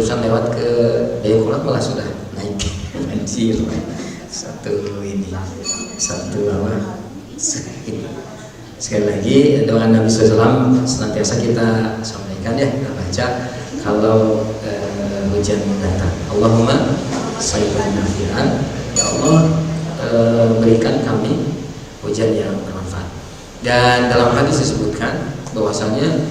Barusan lewat ke Dayakolot malah sudah naik banjir. Satu apa? Sekali lagi doa Nabi SAW senantiasa kita sampaikan ya, kita baca kalau hujan datang. Allahumma sayyiban nafi'an, ya Allah berikan kami hujan yang bermanfaat. Dan dalam hadis disebutkan bahwasanya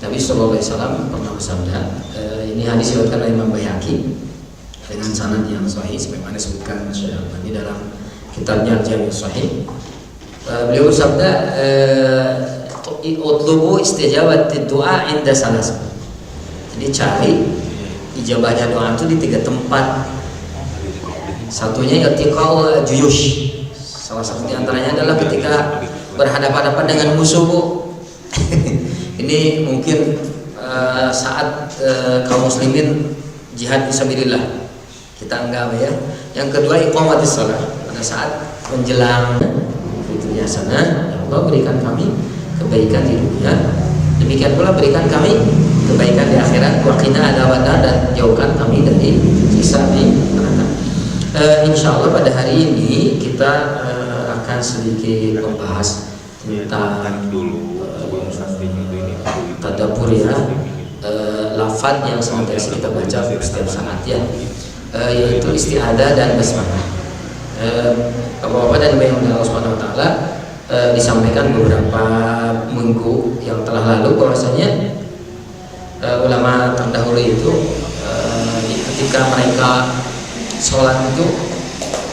Nabi SAW pernah bersabda, ini hadis diriwayatkan oleh Imam Baihaqi dengan sanad yang sahih sebagaimana disebutkan Syekh Albani dalam kitabnya Al-Jami' Sahih. Beliau bersabda, utlubu istijabat doa inda salas. Jadi cari ijabahnya doa itu di 3 tempat. Satunya i'tiqal juyush. Salah satu di antaranya adalah ketika berhadapan-hadapan dengan musuh, Bu. Ini mungkin saat kaum muslimin jihad fisabilillah. Kita anggap ya. Yang kedua iqamatis shalah. Pada saat menjelang fitri hasanah, ya Allah berikan kami kebaikan di dunia. Demikian pula berikan kami kebaikan di akhirat. Wa qina adzabannar, dan jauhkan kami dari siksa di neraka. Insyaallah pada hari ini kita akan sedikit membahas tentang tadabbur ya, lafaz yang senantiasa kita baca setiap saat ya, yaitu isti'adzah dan basmalah. Bapak-bapak dan ibu yang Allah Subhanahu wa taala, disampaikan beberapa minggu yang telah lalu bahwasanya ulama terdahulu itu ketika mereka sholat itu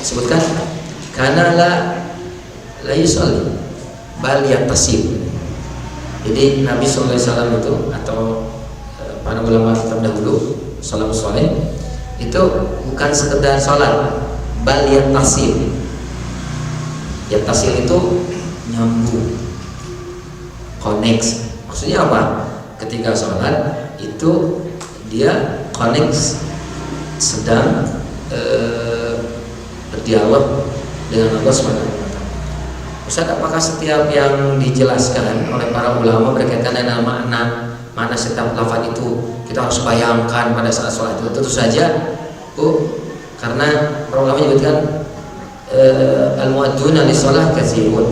sebutkan karena la yusalli bal yatasib. Jadi Nabi SAW itu atau para ulama terdahulu salafus saleh itu bukan sekedar sholat, bal yatasib. Yatasib itu nyambung, connect. Maksudnya apa? Ketika sholat itu dia connect, sedang berdialog dengan Allah SWT. Ustaz, apakah setiap yang dijelaskan oleh para ulama berkaitan dengan makna setiap lafaz itu kita harus bayangkan pada saat sholat itu? Tentu saja, Bu, karena para ulama menyebutkan al-mu'adduna lis-shalah katsirun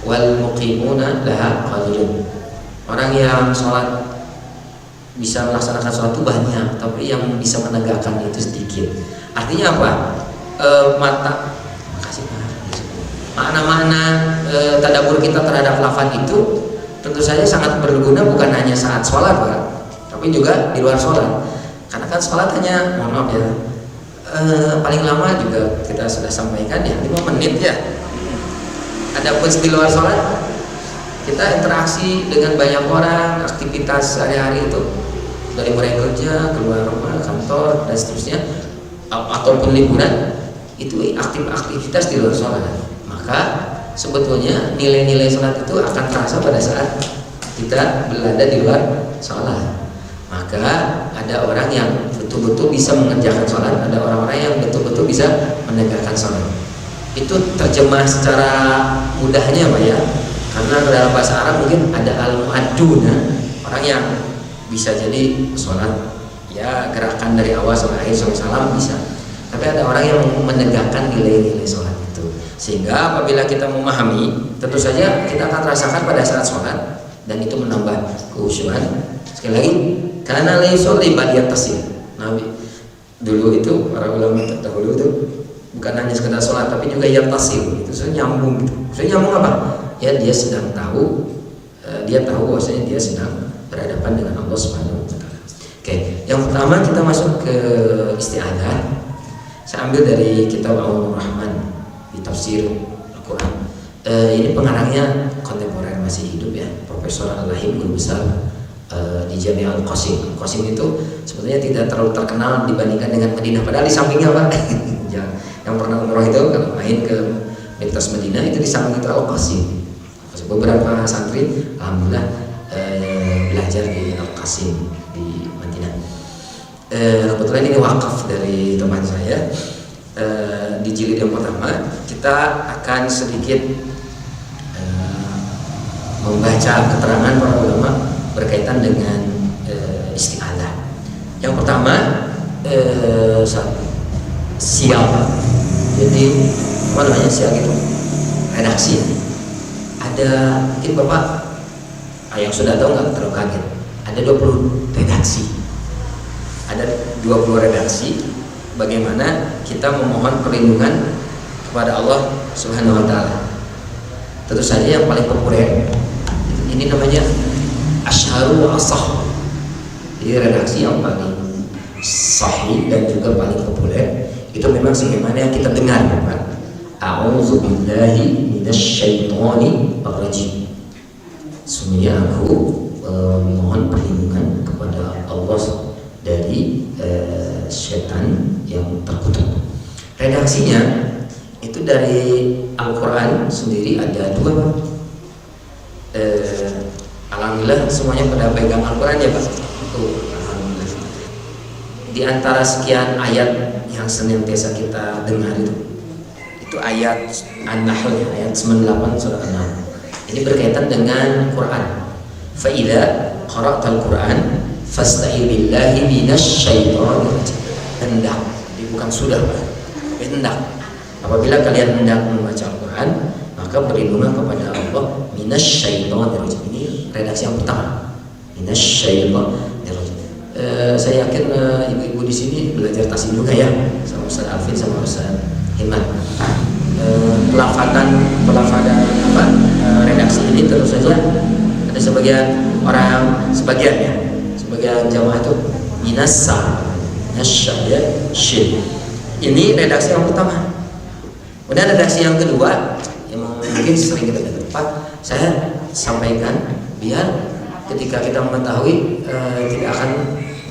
wal muqimuna laha qalilun. Orang yang sholat bisa melaksanakan sholat itu banyak, tapi yang bisa menegakkan itu sedikit. Artinya apa? Makna-makna tadabbur kita terhadap lafaz itu tentu saja sangat berguna bukan hanya saat sholat, Pak, tapi juga di luar sholat. Karena kan sholat hanya, mohon maaf ya, paling lama juga kita sudah sampaikan ya 5 menit ya. Adapun di luar sholat kita interaksi dengan banyak orang, aktivitas sehari-hari itu dari mulai kerja, keluar rumah, kantor dan seterusnya, ataupun liburan, itu aktivitas di luar sholat. Maka sebetulnya nilai-nilai sholat itu akan terasa pada saat kita berada di luar sholat. Maka ada orang yang betul-betul bisa mengerjakan sholat, ada orang-orang yang betul-betul bisa menegakkan sholat. Itu terjemah secara mudahnya Pak ya, karena dalam bahasa Arab mungkin ada al-mu'adduna, orang yang bisa jadi sholat ya gerakan dari awal sampai akhir sampai salam bisa, tapi ada orang yang menegakkan nilai-nilai sholat itu. Sehingga apabila kita memahami, tentu saja kita akan rasakan pada saat sholat, dan itu menambah kehusyuan. Sekali lagi, karena la yusalli bal yattasil. Nabi dulu itu, para ulama terdahulu itu bukan hanya sekedar sholat, tapi juga yattasil. Itu so, nyambung gitu. So, nyambung apa? Ya dia sedang tahu, dia tahu bahwasanya dia sedang berhadapan dengan Allah Subhanahu wa taala. Oke, yang pertama kita masuk ke isti'adzah. Saya ambil dari kitab Aunur Rahman di tafsir Al-Quran. Ini pengarangnya kontemporer, masih hidup ya, Profesor Al-Lahim, guru besar di Jami' Al-Qasim. Qasim itu sebetulnya tidak terlalu terkenal dibandingkan dengan Madinah, padahal di sampingnya Pak. Yang pernah umroh itu kalau main ke Universitas Madinah itu di samping itu Al-Qasim. Beberapa santri alhamdulillah belajar di Al-Qasim di Madinah. Kebetulan ini wakaf dari teman saya. Di jilid yang pertama kita akan sedikit membaca keterangan para ulama berkaitan dengan isti'adzah. Yang pertama, sial. Jadi apa namanya sial itu? Redaksi. Ada mungkin Bapak yang sudah tahu nggak terlalu kaget. Ada 20 redaksi. Ada 20 redaksi bagaimana kita memohon perlindungan kepada Allah Subhanahu wa taala. Tentu saja yang paling populer ini namanya Asyharu wa Asah. Jadi redaksi yang paling sahih dan juga paling populer itu memang sebagaimana yang kita dengar, Pak. A'udzu billahi minasyaitonir rajim. Sungguhnya aku mohon perlindungan kepada Allah dari setan yang terkutuk. Redaksinya itu dari Al-Quran sendiri ada 2. Alhamdulillah semuanya pada pegang Al-Quran ya Pak. Alhamdulillah. Di antara sekian ayat yang senantiasa kita dengar itu ayat An-Nahl, ayat 98 surah An-Nahl. Ini berkaitan dengan Quran. Fa idza qara'tal Quran fasta'idz billahi minasyaitonir rajim. Hendak, jadi bukan sudah, hendak. Apabila kalian hendak membaca Al-Quran, maka berlindunglah kepada Allah minasyaitonir rajim. Ini redaksi yang pertama. Minasyaitonir rajim. Saya yakin ibu-ibu di sini belajar tasbih juga ya, sama Ustaz Alvin sama Ustaz Himan. Pelafadan redaksi ini tentu saja ada sebagian orang, sebagian jamaah itu minasa ya shin. Ini redaksi yang pertama. Kemudian redaksi yang kedua yang mungkin sering kita dengar, saya sampaikan biar ketika kita mengetahui tidak akan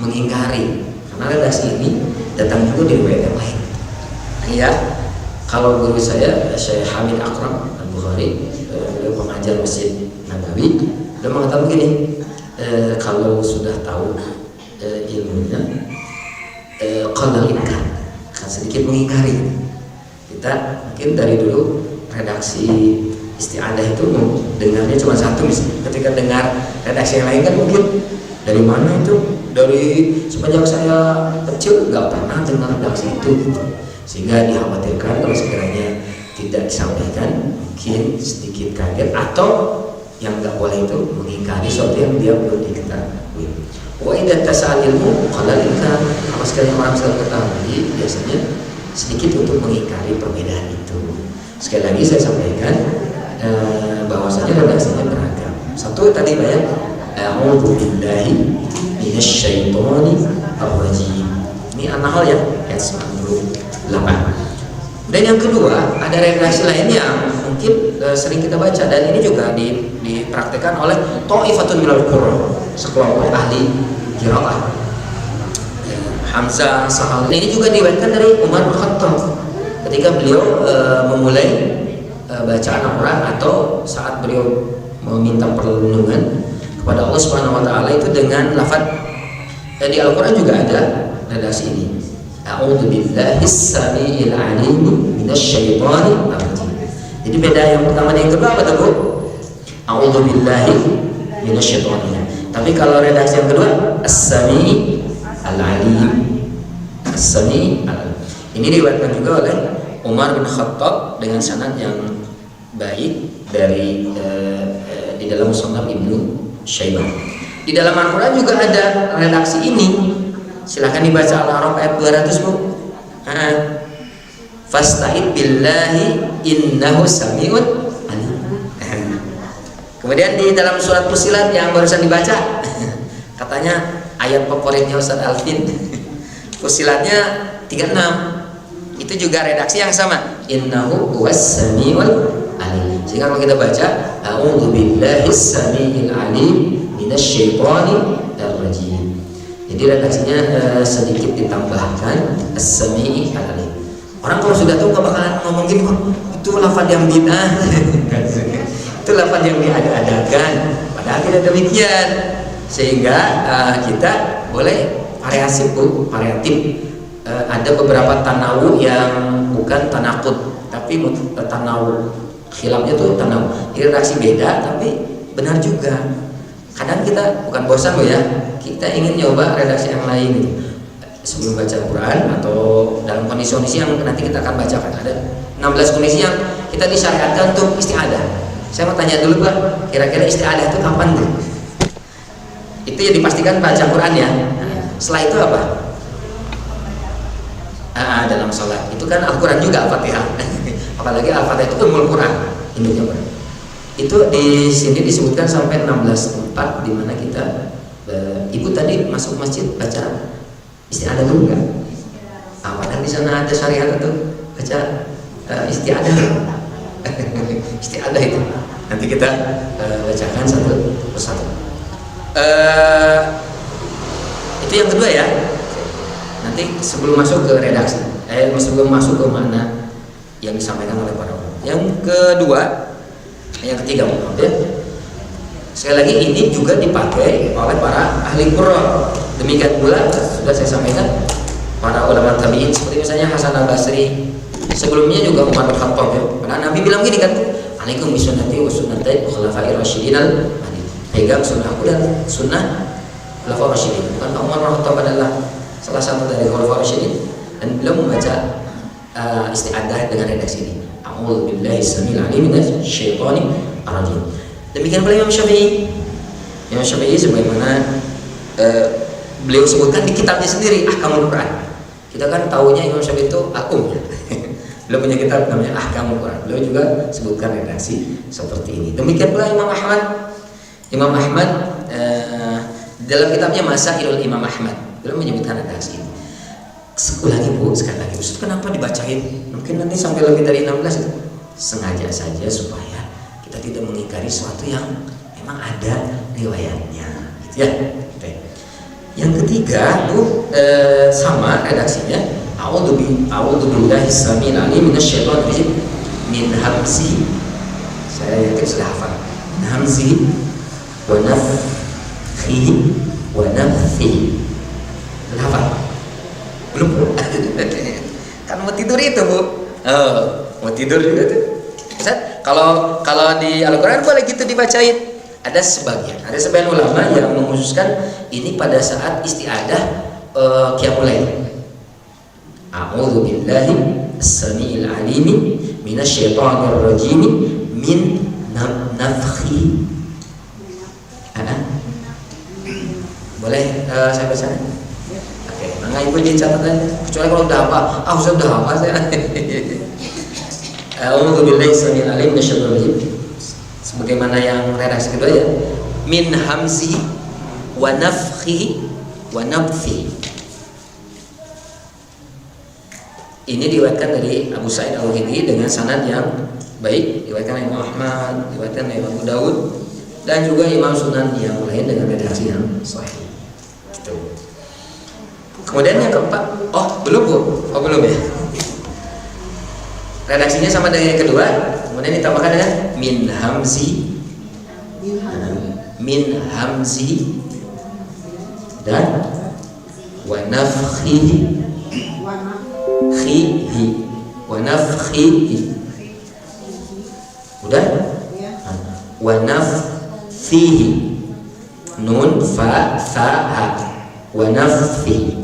mengingkari, karena redaksi ini datang juga di riwayat yang lain. Ya, kalau guru saya Syekh Hamid Akram Al-Bukhari, beliau pengajar Masjid Nabawi, dia mengatakan begini, kalau sudah tahu ilmunya, qadal inkar, akan sedikit mengingkari. Kita mungkin dari dulu redaksi isti'adah itu dengarnya cuma satu, misalnya. Ketika dengar redaksi yang lain kan mungkin dari mana itu, dari semenjak saya kecil nggak pernah dengar redaksi itu, sehingga dikhawatirkan kalau sekiranya tidak disampaikan mungkin sedikit kaget atau yang nggak boleh itu mengingkari sesuatu yang dia belum diketahui. Wa idza tasal ilmu qala inkar, kalau sekiranya orang sudah ketahui biasanya sedikit untuk mengingkari perbedaan itu. Sekali lagi saya sampaikan bahwasanya redaksinya beragam. Satu tadi Pak ya, a'udzu billahi minasyaitonir rajim. Ini An-Nahl ya, ayat 98. Dan yang kedua, ada redaksi lain yang mungkin sering kita baca dan ini juga dipraktikkan oleh Ta'ifatun minal Qurra, sekelompok ahli qiraah. Hamzah, Sahal. Ini juga diriwayatkan dari Umar bin Khattab ketika beliau memulai bacaan Al-Quran atau saat beliau meminta perlindungan kepada Allah Subhanahu wa taala itu dengan lafaz di Al-Quran juga ada redaksi ini. A'udzu billahis samiil alim minasyaitonir rajim. Jadi beda yang pertama dan yang kedua apa tuh, Bu? A'udzu billahi minasyaitonir. Tapi kalau redaksi yang kedua as-sami al-alim. As-sami al-alim. Ini diriwayatkan juga oleh Umar bin Khattab dengan sanad yang baik dari di dalam Musnad Ibnu Syaibah. Di dalam Al-Quran juga ada redaksi ini. Silahkan dibaca Al-A'raf ayat 200, Bu. Fasta'id billahi innahu sami'un alim. Kemudian di dalam surat Fussilat yang barusan dibaca, katanya ayat favoritnya Ustaz Alvin. Fussilatnya 36. Itu juga redaksi yang sama. Innahu huwas sami'ul alim. Sehingga kalau kita baca a'udzu billahis sami'il alim minasyaitonir rajim. Jadi redaksinya sedikit ditambahkan as-sami'il alim. Orang kalau sudah tahu nggak bakalan ngomong gini, itu lafaz yang bid'ah. Itu lafaz yang diada-adakan. Padahal tidak demikian. Sehingga kita boleh variatif. Ada beberapa tanawu yang bukan tanakut, tapi tanawu khilafnya tuh tanawu. Jadi redaksi beda, tapi benar juga. Kadang kita bukan bosan loh ya, kita ingin nyoba redaksi yang lain. sebelum baca Quran atau dalam kondisi-kondisi yang nanti kita akan bacakan. Ada 16 kondisi yang kita disyariatkan untuk isti'adah. Saya mau tanya dulu Pak, kira-kira isti'adah itu kapan tuh? Itu yang dipastikan baca Quran ya. Setelah itu apa? Dalam sholat itu kan Al-Quran juga Al-Fatihah. Apalagi Al-Fatihah itu Ummul Quran, induknya Quran. Itu di sini disebutkan sampai 16 tempat di mana kita ibu tadi masuk masjid baca isti'adah dulu kan? Apakah di sana ada syariat itu baca isti'adah? Isti'adah itu nanti kita bacakan satu persatu. Itu yang kedua ya. Nanti sebelum masuk ke redaksi, sebelum masuk ke mana yang disampaikan oleh para ulama. Yang kedua, yang ketiga ya. Sekali lagi ini juga dipakai oleh para ahli qurra. Demikian pula sudah saya sampaikan para ulama tabi'in seperti misalnya Hasan Al-Basri. Sebelumnya juga Umar bin Khattab ya. Karena Nabi bilang gini kan, "Alaikum bisunnati wa sunnati khulafa'ir rasyidin al-mahdiyyin." Pegang sunnahku dan sunnah khulafa rasyidin. Bukan Umar bin Khattab adalah salah satu dari khulafa rasyidin dan beliau membaca isti'adah dengan redaksi ini. A'udzu billahi samil alim minasy syaithanir rajim. Demikian pula Imam Syafi'i. Imam Syafi'i sebagaimana beliau sebutkan di kitabnya sendiri Ahkamul Quran. Kita kan tahunya Imam Syafi'i itu akum. Beliau punya kitab namanya Ahkamul Quran. Beliau juga sebutkan redaksi seperti ini. Demikian pula Imam Ahmad. Imam Ahmad dalam kitabnya Masailul Imam Ahmad, beliau menyebutkan redaksi ini. Sekali lagi Bu, Ustaz, kenapa dibacain? Mungkin nanti sampai lebih dari 16 itu. Sengaja saja supaya kita tidak mengingkari sesuatu yang memang ada riwayatnya, gitu ya. Yang ketiga Bu, sama redaksinya. A'udzu billahi samil alim minasyaitonir rajim min hamzi. Saya yakin sudah hafal. Min hamzi wa nafthihi wa nafthihi. Sudah hafal? Belum Bu? Kan mau tidur itu Bu. Mau tidur juga tuh. Ustaz, kalau di Al-Quran boleh gitu dibacain. Ada sebagian ulama yang mengkhususkan ini pada saat isti'adah qiyamul lail. A'udzu billahi as-sami'il 'alim minasyaitonir rajim min nafkhi. Boleh saya baca? Oke, mangga Ibu dicatat aja. Kecuali kalau udah apa? Ustaz udah apa saya? A'udzu billahi as-sami'il 'alim minasyaitonir rajim. Sebagaimana yang redaksi kedua ya, min hamzi wa nafkhi wa nafthi. Ini diriwayatkan dari Abu Sa'id Al-Khudri dengan sanad yang baik, diriwayatkan oleh Imam Ahmad, diriwayatkan oleh Abu Dawud dan juga Imam Sunan yang lain dengan redaksi yang sahih. Gitu. Kemudian yang keempat, belum Bu? Belum ya. Redaksinya sama dengan yang kedua, kemudian ditambahkan dengan min hamzi dan wa nafkhihi wa nafkhihi. Udah? Wa nafthihi nun fa ha wa nafthihi.